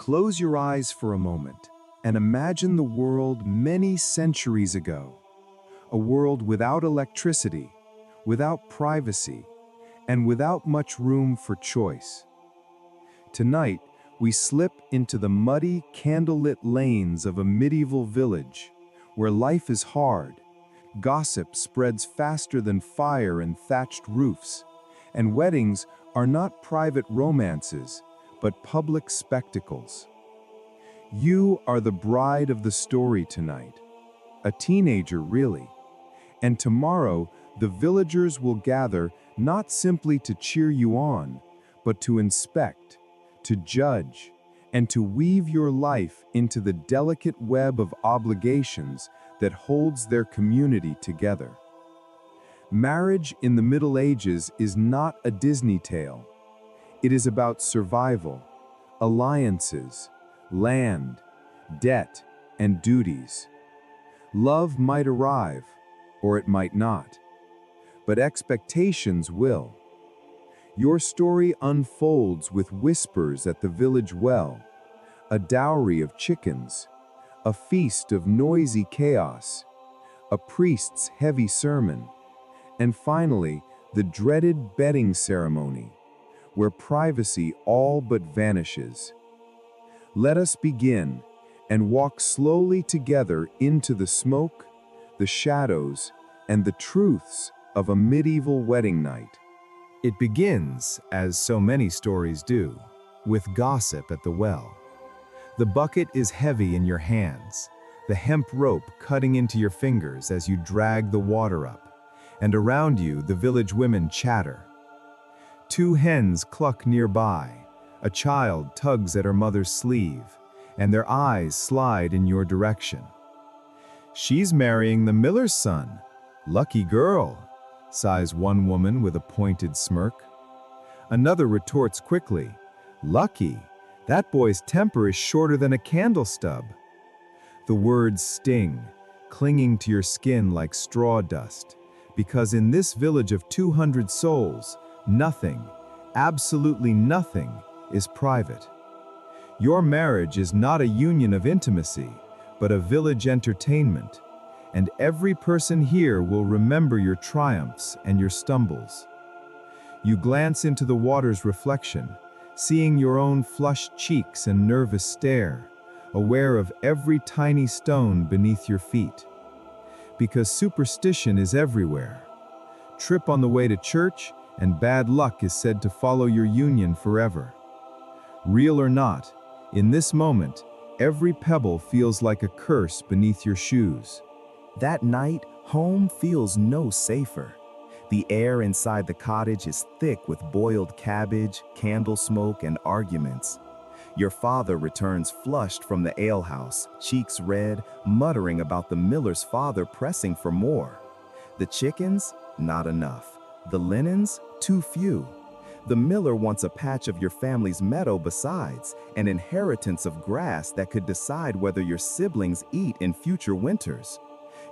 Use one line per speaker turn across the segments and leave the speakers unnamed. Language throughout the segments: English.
Close your eyes for a moment and imagine the world many centuries ago. A world without electricity, without privacy, and without much room for choice. Tonight, we slip into the muddy, candlelit lanes of a medieval village, where life is hard, gossip spreads faster than fire in thatched roofs, and weddings are not private romances, but public spectacles. You are the bride of the story tonight, a teenager really, and tomorrow the villagers will gather not simply to cheer you on, but to inspect, to judge, and to weave your life into the delicate web of obligations that holds their community together. Marriage in the Middle Ages is not a Disney tale. It is about survival, alliances, land, debt, and duties. Love might arrive, or it might not, but expectations will. Your story unfolds with whispers at the village well, a dowry of chickens, a feast of noisy chaos, a priest's heavy sermon, and finally, the dreaded bedding ceremony, where privacy all but vanishes. Let us begin and walk slowly together into the smoke, the shadows, and the truths of a medieval wedding night.
It begins, as so many stories do, with gossip at the well. The bucket is heavy in your hands, the hemp rope cutting into your fingers as you drag the water up, and around you the village women chatter. Two hens cluck nearby, a child tugs at her mother's sleeve, and their eyes slide in your direction. "She's marrying the miller's son. Lucky girl," sighs one woman with a pointed smirk. Another retorts quickly, "Lucky? That boy's temper is shorter than a candle stub." The words sting, clinging to your skin like straw dust, because in this village of 200 souls, nothing, absolutely nothing, is private. Your marriage is not a union of intimacy, but a village entertainment, and every person here will remember your triumphs and your stumbles. You glance into the water's reflection, seeing your own flushed cheeks and nervous stare, aware of every tiny stone beneath your feet. Because superstition is everywhere. Trip on the way to church, and bad luck is said to follow your union forever. Real or not, in this moment, every pebble feels like a curse beneath your shoes.
That night, home feels no safer. The air inside the cottage is thick with boiled cabbage, candle smoke, and arguments. Your father returns flushed from the alehouse, cheeks red, muttering about the miller's father pressing for more. The chickens? Not enough. The linens? Too few. The miller wants a patch of your family's meadow besides, an inheritance of grass that could decide whether your siblings eat in future winters.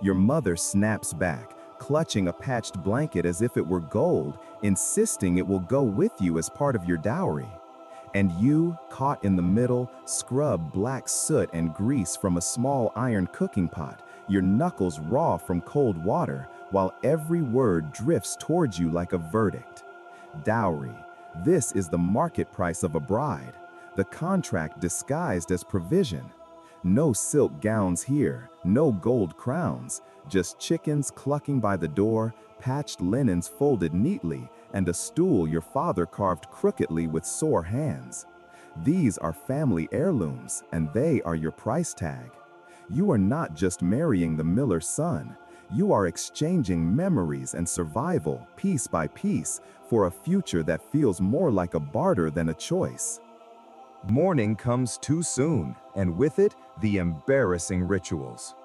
Your mother snaps back, clutching a patched blanket as if it were gold, insisting it will go with you as part of your dowry. And you, caught in the middle, scrub black soot and grease from a small iron cooking pot, your knuckles raw from cold water, while every word drifts towards you like a verdict. Dowry. This is the market price of a bride, the contract disguised as provision. No silk gowns here, no gold crowns, just chickens clucking by the door, patched linens folded neatly, and a stool your father carved crookedly with sore hands. These are family heirlooms, and they are your price tag. You are not just marrying the miller's son. You are exchanging memories and survival, piece by piece, for a future that feels more like a barter than a choice.
Morning comes too soon, and with it, the embarrassing rituals.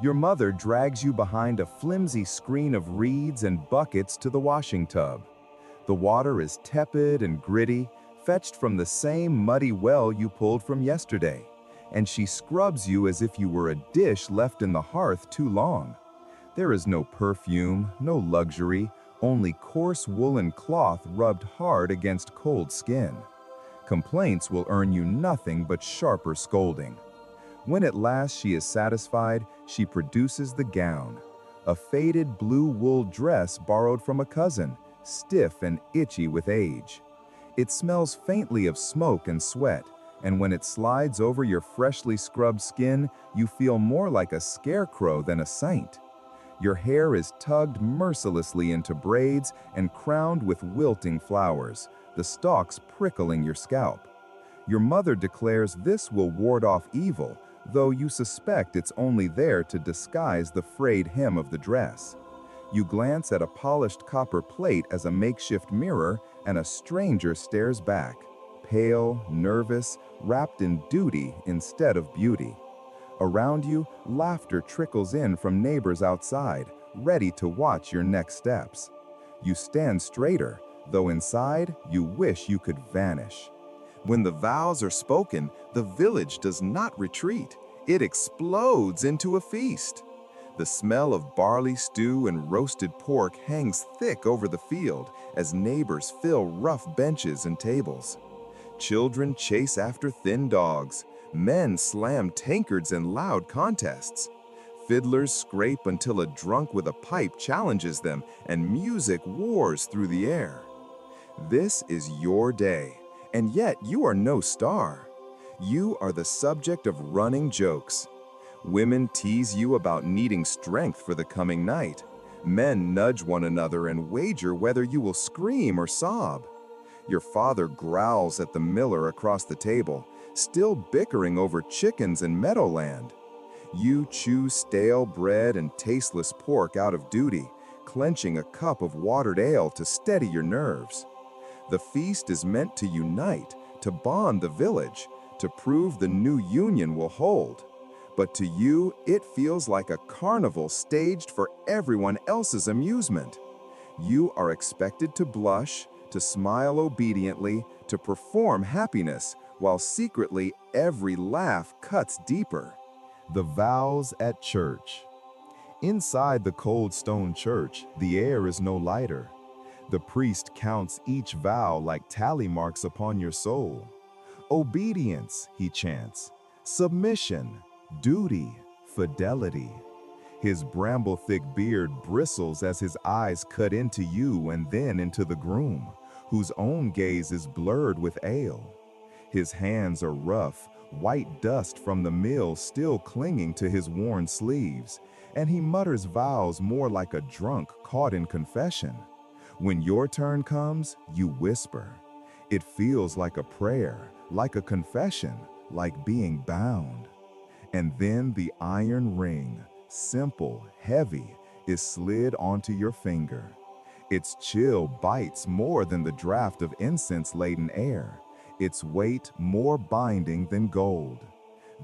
Your mother drags you behind a flimsy screen of reeds and buckets to the washing tub. The water is tepid and gritty, fetched from the same muddy well you pulled from yesterday, and she scrubs you as if you were a dish left in the hearth too long. There is no perfume, no luxury, only coarse woolen cloth rubbed hard against cold skin.
Complaints will earn you nothing but sharper scolding. When at last she is satisfied, she produces the gown, a faded blue wool dress borrowed from a cousin, stiff and itchy with age. It smells faintly of smoke and sweat, and when it slides over your freshly scrubbed skin, you feel more like a scarecrow than a saint. Your hair is tugged mercilessly into braids and crowned with wilting flowers, the stalks prickling your scalp. Your mother declares this will ward off evil, though you suspect it's only there to disguise the frayed hem of the dress. You glance at a polished copper plate as a makeshift mirror, and a stranger stares back, pale, nervous, wrapped in duty instead of beauty. Around you, laughter trickles in from neighbors outside, ready to watch your next steps. You stand straighter, though inside you wish you could vanish. When the vows are spoken, the village does not retreat. It explodes into a feast. The smell of barley stew and roasted pork hangs thick over the field as neighbors fill rough benches and tables. Children chase after thin dogs. Men slam tankards in loud contests. Fiddlers scrape until a drunk with a pipe challenges them, and music wars through the air. This is your day, and yet you are no star. You are the subject of running jokes. Women tease you about needing strength for the coming night. Men nudge one another and wager whether you will scream or sob. Your father growls at the miller across the table, still bickering over chickens and meadowland. You chew stale bread and tasteless pork out of duty, clenching a cup of watered ale to steady your nerves. The feast is meant to unite, to bond the village, to prove the new union will hold. But to you, it feels like a carnival staged for everyone else's amusement. You are expected to blush, to smile obediently, to perform happiness, while secretly every laugh cuts deeper.
The vows at church. Inside the cold stone church, the air is no lighter. The priest counts each vow like tally marks upon your soul. Obedience, he chants. Submission, duty, fidelity. His bramble-thick beard bristles as his eyes cut into you and then into the groom, whose own gaze is blurred with ale. His hands are rough, white dust from the mill still clinging to his worn sleeves, and he mutters vows more like a drunk caught in confession. When your turn comes, you whisper. It feels like a prayer, like a confession, like being bound. And then the iron ring, simple, heavy, is slid onto your finger. Its chill bites more than the draft of incense-laden air, its weight more binding than gold.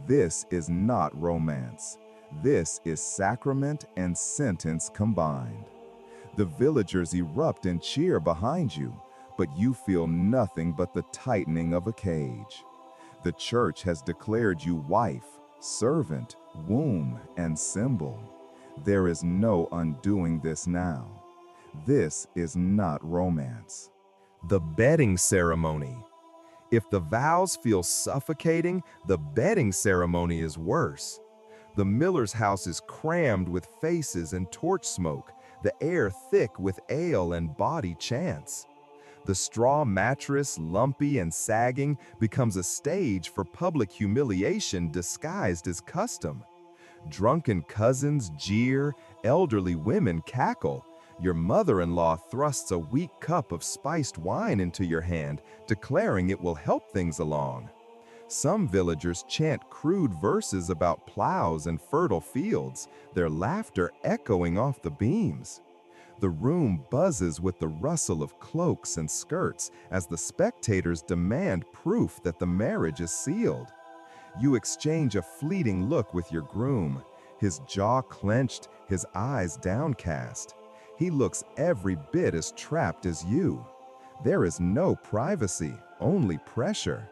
This is not romance. This is sacrament and sentence combined. The villagers erupt and cheer behind you, but you feel nothing but the tightening of a cage. The church has declared you wife, servant, womb, and symbol. There is no undoing this now. This is not romance.
The bedding ceremony. If the vows feel suffocating, the bedding ceremony is worse. The miller's house is crammed with faces and torch smoke, the air thick with ale and bawdy chants. The straw mattress, lumpy and sagging, becomes a stage for public humiliation disguised as custom. Drunken cousins jeer, elderly women cackle. Your mother-in-law thrusts a weak cup of spiced wine into your hand, declaring it will help things along. Some villagers chant crude verses about plows and fertile fields, their laughter echoing off the beams. The room buzzes with the rustle of cloaks and skirts as the spectators demand proof that the marriage is sealed. You exchange a fleeting look with your groom, his jaw clenched, his eyes downcast. He looks every bit as trapped as you. There is no privacy, only pressure.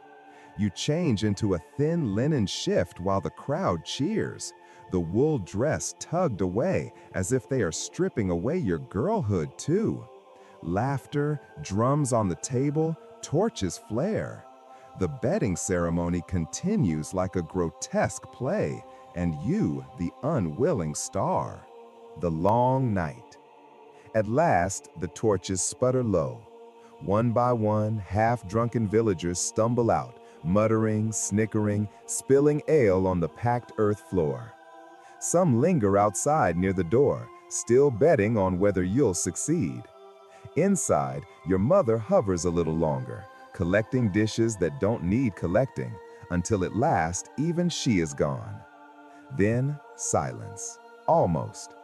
You change into a thin linen shift while the crowd cheers, the wool dress tugged away as if they are stripping away your girlhood too. Laughter, drums on the table, torches flare.
The bedding ceremony continues like a grotesque play, and you, the unwilling star. The long night. At last, the torches sputter low. One by one, half-drunken villagers stumble out, muttering, snickering, spilling ale on the packed earth floor. Some linger outside near the door, still betting on whether you'll succeed. Inside, your mother hovers a little longer, collecting dishes that don't need collecting, until at last even she is gone. Then, silence. Almost.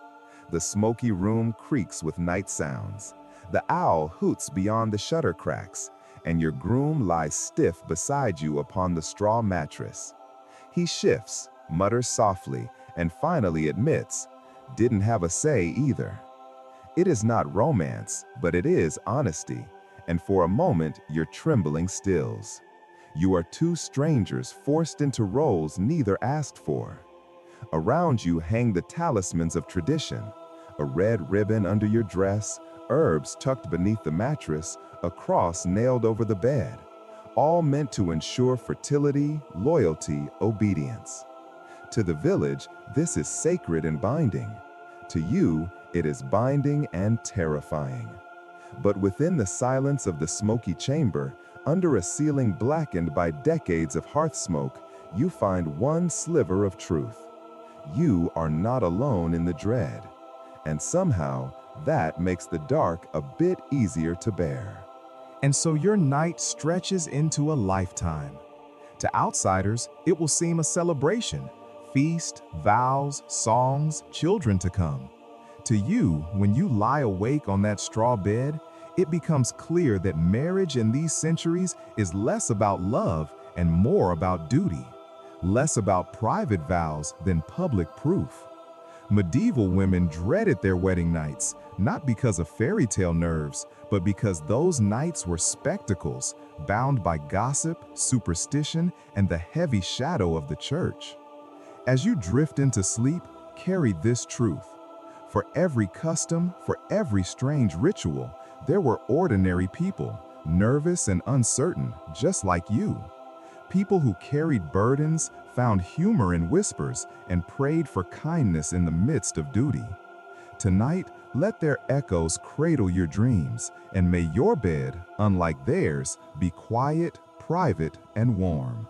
The smoky room creaks with night sounds. The owl hoots beyond the shutter cracks, and your groom lies stiff beside you upon the straw mattress. He shifts, mutters softly, and finally admits, didn't have a say either. It is not romance, but it is honesty, and for a moment your trembling stills. You are two strangers forced into roles neither asked for. Around you hang the talismans of tradition, a red ribbon under your dress, herbs tucked beneath the mattress, a cross nailed over the bed, all meant to ensure fertility, loyalty, obedience. To the village, this is sacred and binding. To you, it is binding and terrifying. But within the silence of the smoky chamber, under a ceiling blackened by decades of hearth smoke, you find one sliver of truth. You are not alone in the dread. And somehow, that makes the dark a bit easier to bear.
And so your night stretches into a lifetime. To outsiders, it will seem a celebration. Feast, vows, songs, children to come. To you, when you lie awake on that straw bed, it becomes clear that marriage in these centuries is less about love and more about duty, less about private vows than public proof. Medieval women dreaded their wedding nights, not because of fairy tale nerves, but because those nights were spectacles, bound by gossip, superstition, and the heavy shadow of the church. As you drift into sleep, carry this truth. For every custom, for every strange ritual, there were ordinary people, nervous and uncertain, just like you. People who carried burdens, found humor in whispers, and prayed for kindness in the midst of duty. Tonight, let their echoes cradle your dreams, and may your bed, unlike theirs, be quiet, private, and warm.